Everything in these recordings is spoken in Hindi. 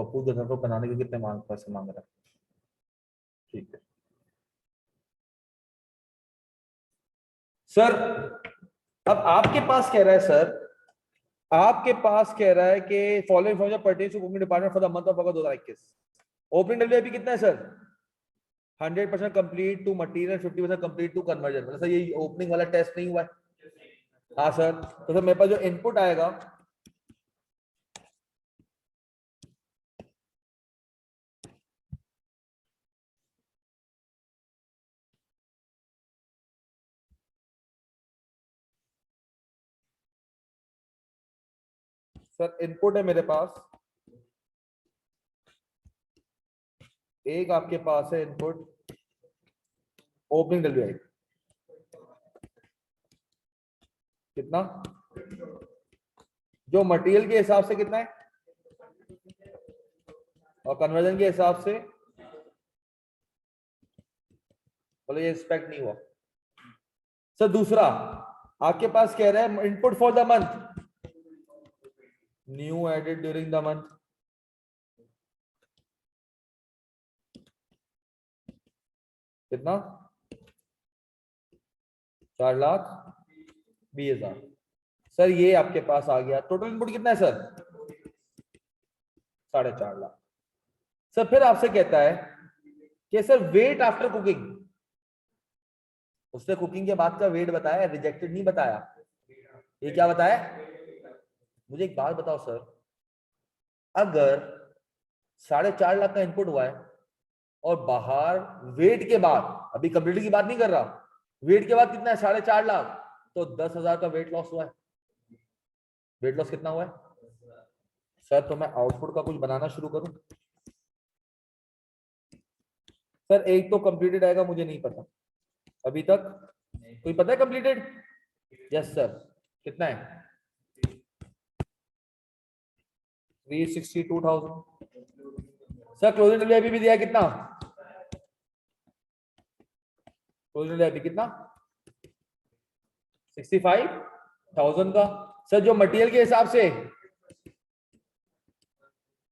तो अपूर्व घनफल को बनाने के कितने पैसे मांग रहा है? ठीक है सर। अब आपके पास कह रहा है सर, आपके पास कह रहा है कि following information pertains to cooking department for the month of August 2021। Opening WIP कितना है sir? 100% complete to material, 50% complete to conversion. मतलब सर ये ओपनिंग वाला टेस्ट नहीं हुआ है? हाँ सर। तो सर मेरे पास जो इनपुट आएगा, सर इनपुट है मेरे पास, एक आपके पास है इनपुट ओपनिंग डब्ल्यूआई कितना, जो मटेरियल के हिसाब से कितना है और कन्वर्जन के हिसाब से, बोले ये इंस्पेक्ट नहीं हुआ। सर दूसरा आपके पास कह रहा है input for the month new added during the month, कितना 4,20,000। सर ये आपके पास आ गया। टोटल इनपुट कितना है सर? 4.5 लाख। सर फिर आपसे कहता है कि सर वेट आफ्टर कुकिंग, उसने कुकिंग के बाद का वेट बताया, रिजेक्टेड नहीं बताया। ये क्या बताया? मुझे एक बात बताओ सर, अगर 4.5 लाख का इनपुट हुआ है और बाहर वेट के बाद, अभी कंप्लीट की बात नहीं कर रहा, वेट के बाद कितना है 4.5 लाख, तो 10,000 का वेट लॉस हुआ है। वेट लॉस कितना हुआ है सर? तो मैं आउटपुट का कुछ बनाना शुरू करूं? सर एक तो कंप्लीटेड आएगा, मुझे नहीं पता अभी तक। कोई पता है कंप्लीटेड? Yes sir. कितना है? 362,000। सर क्लोजिंग डिलीवरी भी दिया है कितना? क्लोजिंग डिलीवरी कितना? 65,000 का। सर जो मटेरियल के हिसाब से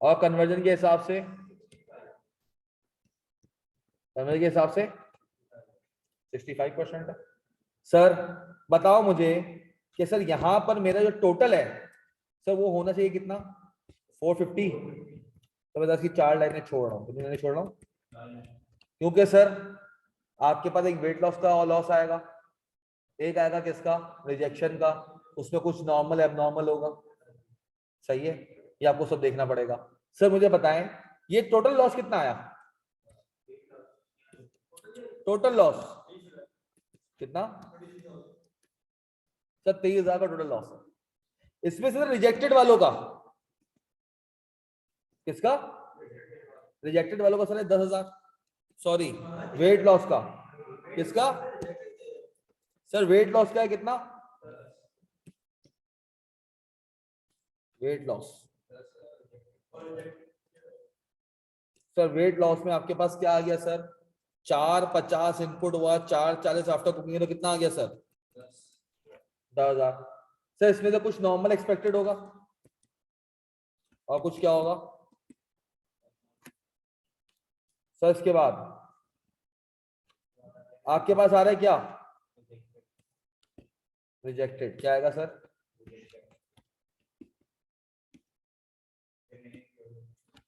और कन्वर्जन के हिसाब से, कन्वर्जन के हिसाब से 65% है। सर बताओ मुझे कि सर यहां पर मेरा जो टोटल है सर वो होना चाहिए कितना? 450। तो मैं 10 की 4 लाइनें छोड़ रहा हूँ, कितनी लाइनें छोड़ रहा हूँ? क्योंकि सर आपके पास एक वेट लॉस का लॉस आएगा, एक आएगा किसका? रिजेक्शन का। उसमें कुछ नॉर्मल एबनॉर्मल होगा, सही है? ये आपको सब देखना पड़ेगा। सर मुझे बताएं ये टोटल लॉस कितना आया? टोटल लॉस कितना? सर 23,000 का टोटल लॉस है। इसमें से रिजेक्टेड वालों का, किसका? रिजेक्टेड वालों का सर 10,000। सॉरी, वेट लॉस का किसका? सर वेट लॉस का है कितना? Weight loss, sir weight loss में आपके पास क्या आ गया सर? 450 इनपुट हुआ, 440 आफ्टर कुकिंग, तो कितना आ गया सर? 10,000। सर इसमें से कुछ नॉर्मल एक्सपेक्टेड होगा और कुछ क्या होगा सर? इसके बाद आपके पास आ रहा है क्या? रिजेक्टेड। क्या आएगा सर?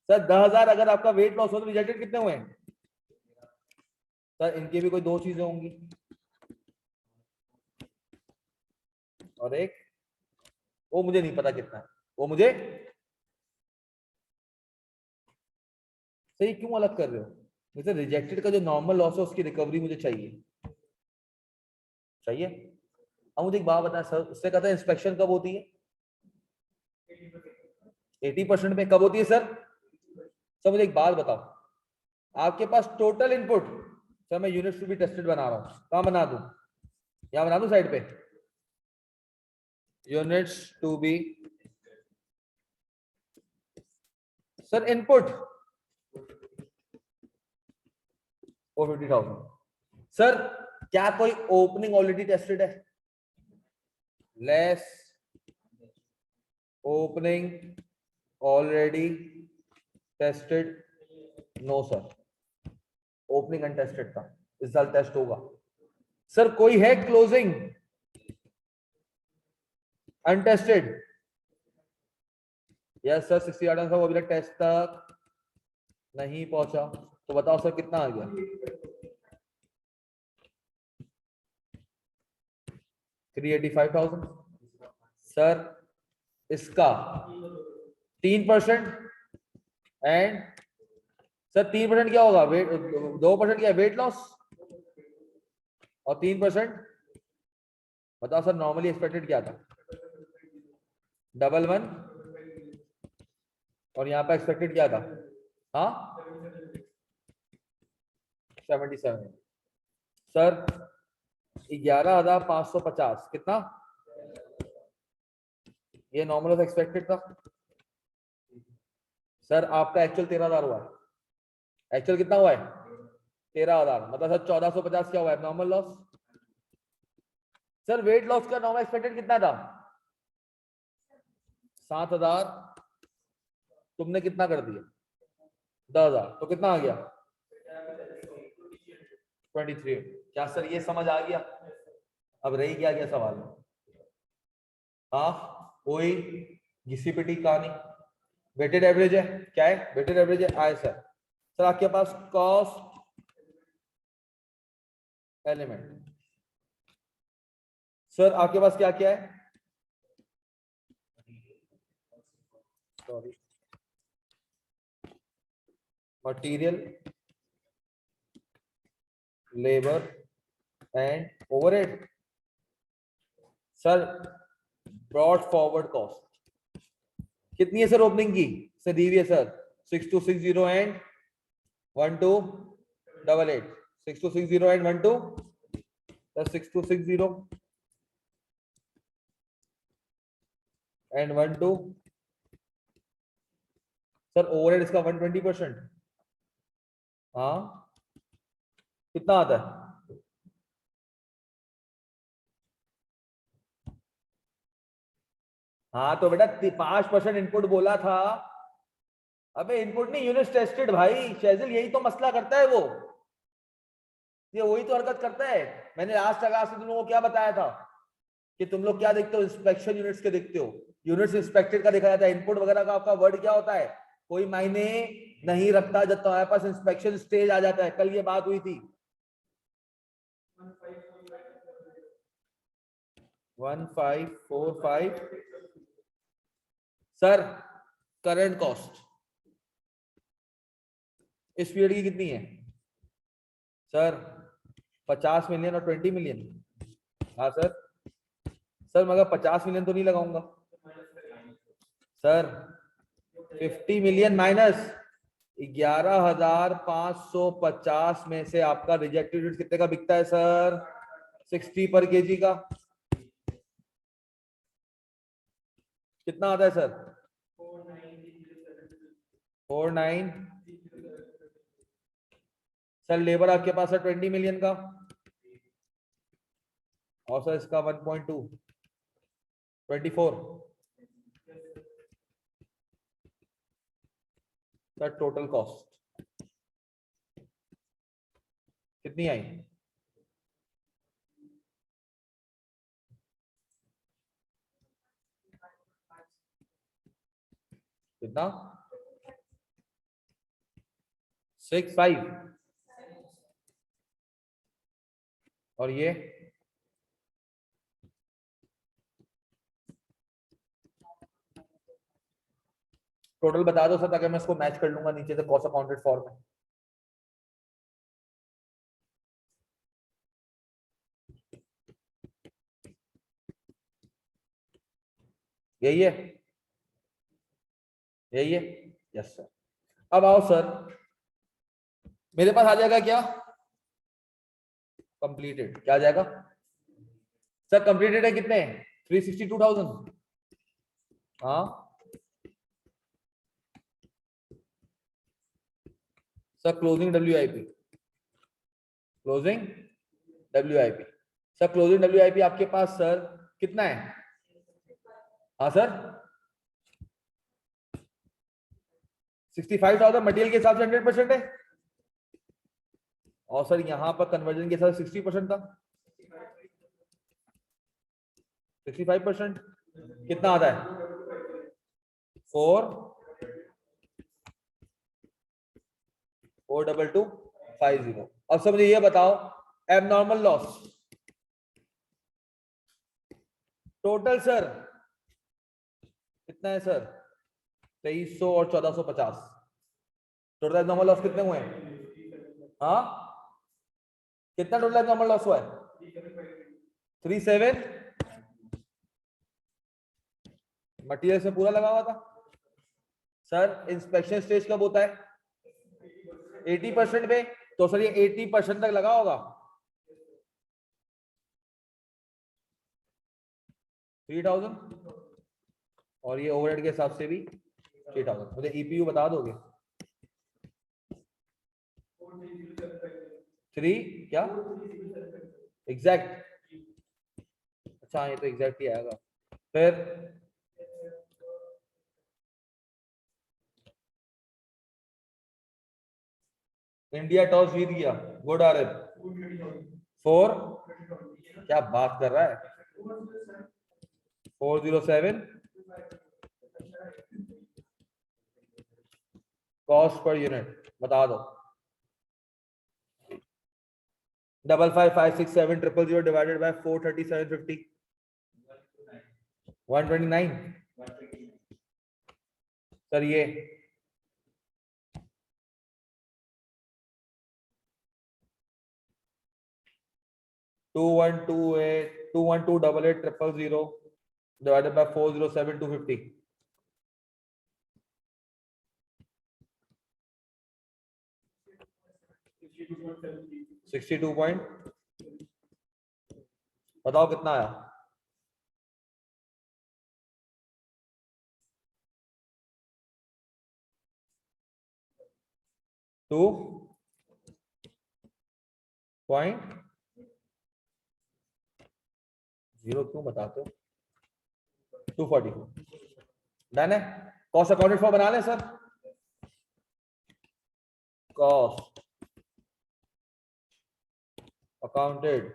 सर 10,000 अगर आपका वेट लॉस हो तो रिजेक्टेड कितने हुए? सर इनकी भी कोई दो चीजें होंगी, और एक वो मुझे नहीं पता कितना है, वो मुझे सही क्यों अलग कर रहे हो? जैसे रिजेक्टेड का जो नॉर्मल लॉस है उसकी रिकवरी मुझे चाहिए, चाहिए। अब मुझे एक बात बता सर, उसने कहा था इंस्पेक्शन कब होती है? 80% में कब होती है सर? सर मुझे एक बात बताओ, आपके पास टोटल इनपुट, सर मैं यूनिट्स टू बी टेस्टेड बना रहा हूं, कहां बना दूं? यहां बना दूं साइड पे, units to be. Sir input 450,000। Sir क्या कोई ओपनिंग ऑलरेडी टेस्टेड है? Less opening already tested, no sir, opening untested था, इस साल टेस्ट होगा। सर कोई है closing untested? Yes sir, 60 order था, वो अभी तक टेस्ट तक नहीं पहुंचा। तो बताओ सर कितना आ गया? 385,000। सर इसका 3% एंड सर 3% क्या होगा? वेट 2% क्या वेट लॉस और 3%? बताओ सर नॉर्मली एक्सपेक्टेड क्या था? 11 और यहाँ पे एक्सपेक्टेड क्या था? हाँ 77। सर 11,550 कितना? ये नॉर्मल ऑफ एक्सपेक्टेड था। सर आपका एक्चुअल 13,000 हुआ है। एक्चुअल कितना हुआ है? 13,000। मतलब सर 1450 क्या हुआ है normal loss? Sir weight loss का नॉर्मल एक्सपेक्टेड कितना था? 7,000। तुमने कितना कर दिया? 10,000। तो कितना आ गया? 23। क्या सर ये समझ आ गया? अब रही क्या क्या सवाल? हाँ वही घिसी पिटी कहानी। वेटेड एवरेज है, क्या है? वेटेड एवरेज है। आए सर, सर आपके पास कॉस्ट एलिमेंट, सर आपके पास क्या क्या है? Sorry, material, labour and overhead. Sir broad forward cost कितनी है सर ओपनिंग की? सर दी हुई है sir 6260 and 1288। 6260 and 12 6260 and 12। Sir overhead इसका 120%। हाँ कितना आता है? हाँ तो बेटा 5% इनपुट बोला था। अबे इनपुट नहीं, यूनिट टेस्टेड भाई। शेजिल यही तो मसला करता है वो, ये वही तो हरकत करता है। मैंने लास्ट क्लास में तुम लोगों को क्या बताया था कि तुम लोग क्या देखते हो? इंस्पेक्शन यूनिट्स के देखते हो। यूनिट्स इंस्पेक्टेड का देखा जाता है। इनपुट वगैरह का आपका वर्ड क्या होता है? कोई मायने नहीं रखता जब तुम्हारे पास इंस्पेक्शन स्टेज आ जाता है। कल ये बात हुई थी। 1545। सर करंट कॉस्ट इस पीरियड की कितनी है? सर 50 मिलियन और 20 मिलियन। हाँ सर। सर मगर 50 मिलियन तो नहीं लगाऊंगा सर। 50 मिलियन माइनस 11,550 में से आपका रिजेक्टेड यूनिट कितने का बिकता है सर? 60 पर केजी का। कितना आता है सर? 49। सर लेबर आपके पास है 20 मिलियन का और सर इसका 1.2 24। सर टोटल कॉस्ट कितनी आई? कितना? 65। और ये टोटल बता दो सर ताकि मैं इसको मैच कर लूंगा नीचे से कॉस्ट अकाउंटेड फॉर में। यही है, यही है। Yes sir. अब आओ सर, मेरे पास आ जाएगा क्या? कंप्लीटेड क्या आ जाएगा? सर कंप्लीटेड है कितने? 362,000। हाँ sir closing WIP, closing WIP। Sir closing WIP आपके पास सर कितना है? हाँ सर 65,000 मटेरियल के हिसाब से 100% है, और सर यहां पर कन्वर्जन के हिसाब से 60% था। 65% कितना आता है? 4,42250। अब सब मुझे ये बताओ, एबनॉर्मल लॉस टोटल सर कितना है सर? 2300 और 1450। टोटल एबनॉर्मल लॉस कितने हुए हैं? हाँ, कितना टोटल एबनॉर्मल लॉस हुआ है? 37। मटेरियल से पूरा लगा हुआ था सर। इंस्पेक्शन स्टेज कब होता है? 80% पे। तो सर ये 80% तक लगा होगा। 3000, और ये ओवरहेड के हिसाब से भी 3000। मुझे ईपीयू बता दोगे? 3 क्या एग्जैक्ट? अच्छा ये तो एग्जैक्ट ही आएगा। फिर इंडिया टॉस जीत गया, गुड आर एफ 4। क्या बात कर रहा है? 407 कॉस्ट पर यूनिट बता दो। 55567000 डिवाइडेड बाय 43750 129 सर। ये 2128 divided by 407250 62 पॉइंट। बताओ कितना आया? टू पॉइंट जीरो क्यों बताते हो? 244 डन है। कॉस्ट अकाउंटेड फॉर बना लें sir. Cost accounted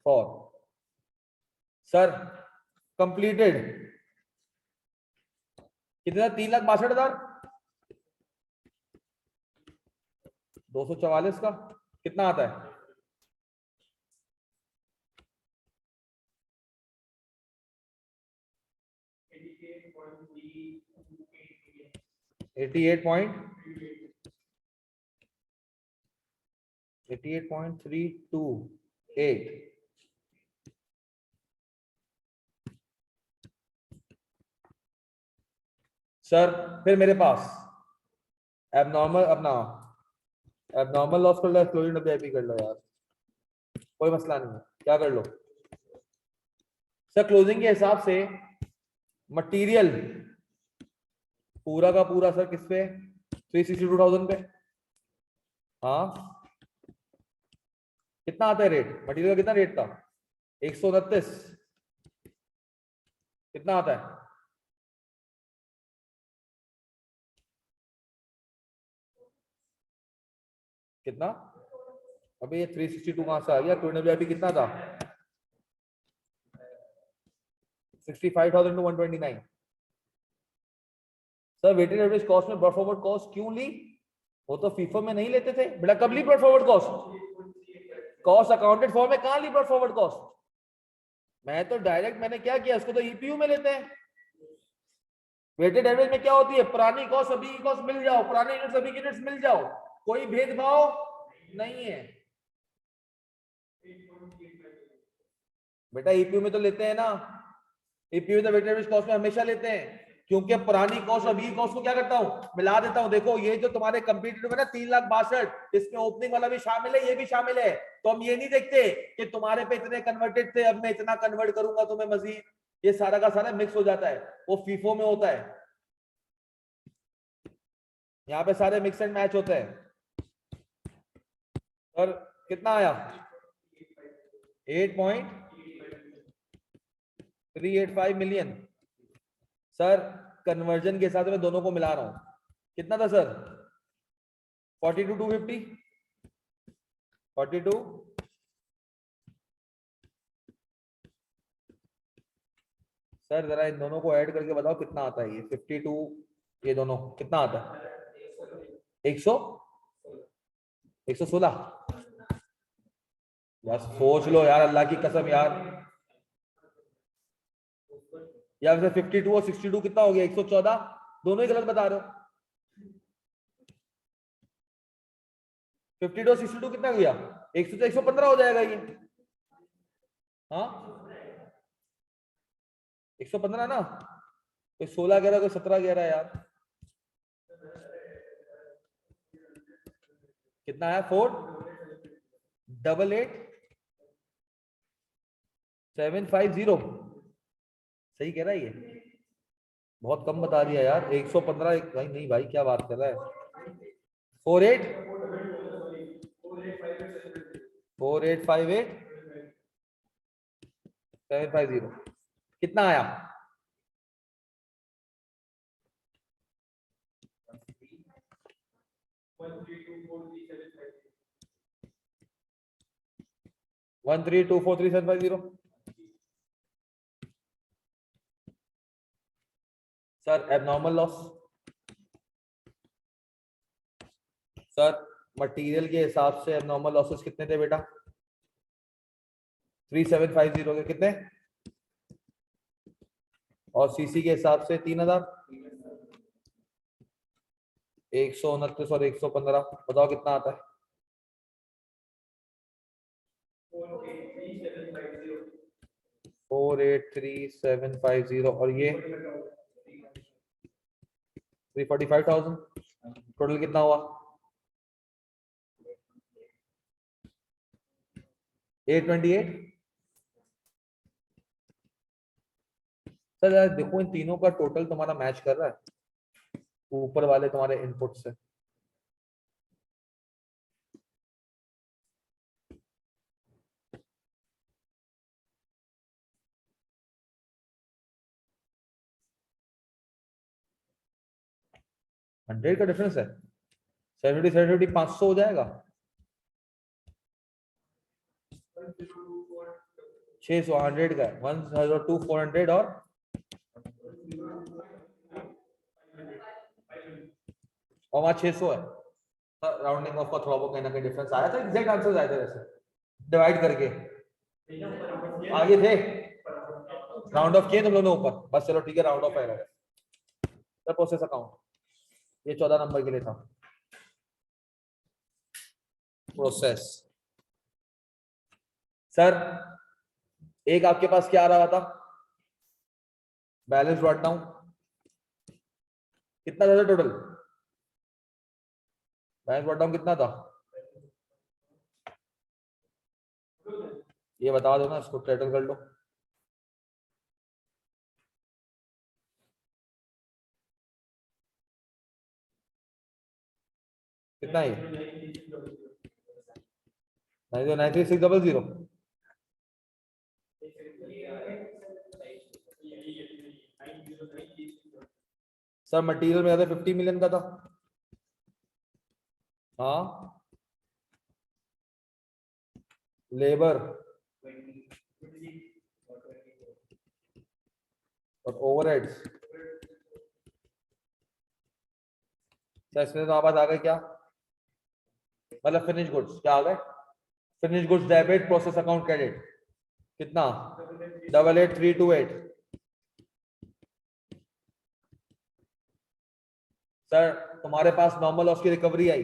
for sir completed कितना? 3,62,000 244 का कितना आता है? 88.328 सर। फिर मेरे पास एबनॉर्मल अपना एबनॉर्मल लॉस कर लो, क्लोजिंग डब्ल्यूआईपी कर लो यार, कोई मसला नहीं है, क्या कर लो सर। क्लोजिंग के हिसाब से मटेरियल पूरा का पूरा सर किस पे? 362,000 पे। हाँ कितना आता है रेट? मटेरियल का कितना रेट था? 129। कितना आता है? कितना? अभी ये 362 कहां से आ गया? क्लोजिंग कितना था? 65,000 to 129। Sir weighted average cost में ब्रॉड फॉरवर्ड कॉस्ट क्यों ली? वो तो फीफो में नहीं लेते थे बेटा। कब ली brought forward cost? Cost accounted for में कहां ली ब्रॉड फॉरवर्ड कॉस्ट? मैं तो डायरेक्ट मैंने क्या किया, इसको तो ईपीयू में लेते हैं। वेटेड एवरेज में क्या होती है? पुरानी कॉस्ट अभी की कॉस्ट मिल जाओ, पुराने यूनिट्स अभी की यूनिट्स मिल जाओ, कोई भेदभाव नहीं है बेटा। ईपीयू में तो लेते हैं ना। ईपीयू तो वेटेड एवरेज कॉस्ट में हमेशा लेते हैं, क्योंकि पुरानी कॉस्ट अभी की कॉस्ट को क्या करता हूं? मिला देता हूं। देखो ये जो तुम्हारे कंप्लीटेड है ना 3,62,000, इसमें ओपनिंग वाला भी शामिल है, ये भी शामिल है। तो हम ये नहीं देखते कि तुम्हारे पे इतने कन्वर्टेड थे, अब मैं इतना कन्वर्ट करूंगा तुम्हें मजीद। ये सारा का सारा मिक्स हो जाता है, वो फीफो में होता है। यहाँ पे सारे मिक्स एंड मैच होते हैं। और कितना आया? 8.385 मिलियन सर। कन्वर्जन के साथ मैं दोनों को मिला रहा हूं। कितना था सर? 42 250 42। सर जरा इन दोनों को ऐड करके बताओ कितना आता है ये 52, ये दोनों कितना आता है? 116। यार सोच लो यार, अल्लाह की कसम यार। यार 52 और 62 कितना हो गया? 114। दोनों ही गलत बता रहे हो। 52 और 62 कितना गया? 115 हो जाएगा ये। हाँ 115 ना, कोई 16 कह रहा है, कोई 17 कह रहा है यार। कितना है? 488750। सही कह रहा है ये? बहुत कम बता दिया यार। 115 भाई नहीं भाई, क्या बात कर रहा है? 48485750 कितना आया? 13243,750। Sir abnormal loss. Sir material के हिसाब से एबनॉर्मल लॉसेस कितने थे बेटा? 3750 के कितने? और सीसी के हिसाब से 3000। 129 और 115 बताओ कितना आता है? 483750 और ये 345,000। टोटल कितना हुआ? 828। सर यार देखो इन तीनों का टोटल तुम्हारा मैच कर रहा है ऊपर वाले तुम्हारे इनपुट से। हंड्रेड का डिफरेंस है। 500 हो जाएगा। 600 100 का है। 102 400 और वहां 600 है। राउंडिंग ऑफ का थोड़ा बहुत कहीं ना कहीं डिफरेंस आया था। एग्जैक्ट आंसर आए थे वैसे डिवाइड करके आगे थे। राउंड ऑफ किए तुम लोगों ने ऊपर, बस चलो ठीक है, राउंड ऑफ आएगा। प्रोसेस अकाउंट ये 14 नंबर के लिए था। प्रोसेस सर एक आपके पास क्या आ रहा था? बैलेंस ब्रॉट डाउन कितना था टोटल? बैलेंस ब्रॉट डाउन कितना था ये बता दो ना, इसको टोटल कर लो। कितना है? 93600। सर मटेरियल में 50 मिलियन का था। हाँ लेबर और ओवरहेड्स। सर इसमें तो आप आ गए क्या? मतलब फिनिश गुड्स क्या आ गए? Finish goods debit, process account credit कितना? 88328। सर तुम्हारे पास नॉर्मल लॉस की रिकवरी आई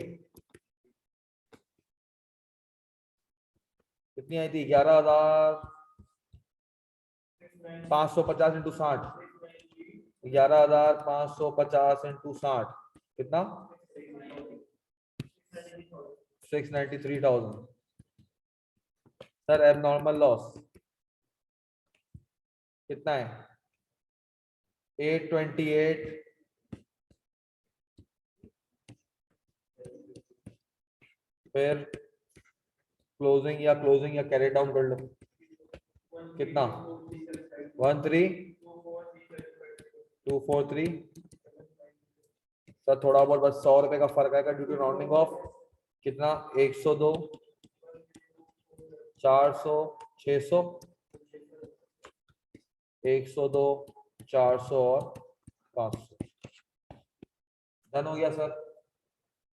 कितनी आई थी? 11,550 इंटू 60। 11,550 इंटू 60 कितना? 693,000। सर एबनॉर्मल लॉस कितना है? 828 फिर क्लोजिंग या कैरी डाउन कर लो। कितना? 13243 सर थोड़ा बहुत बस 100 रुपए का फर्क आएगा ड्यू टू राउंडिंग ऑफ। कितना 102 400 600 102 400 और 500 डन हो गया सर।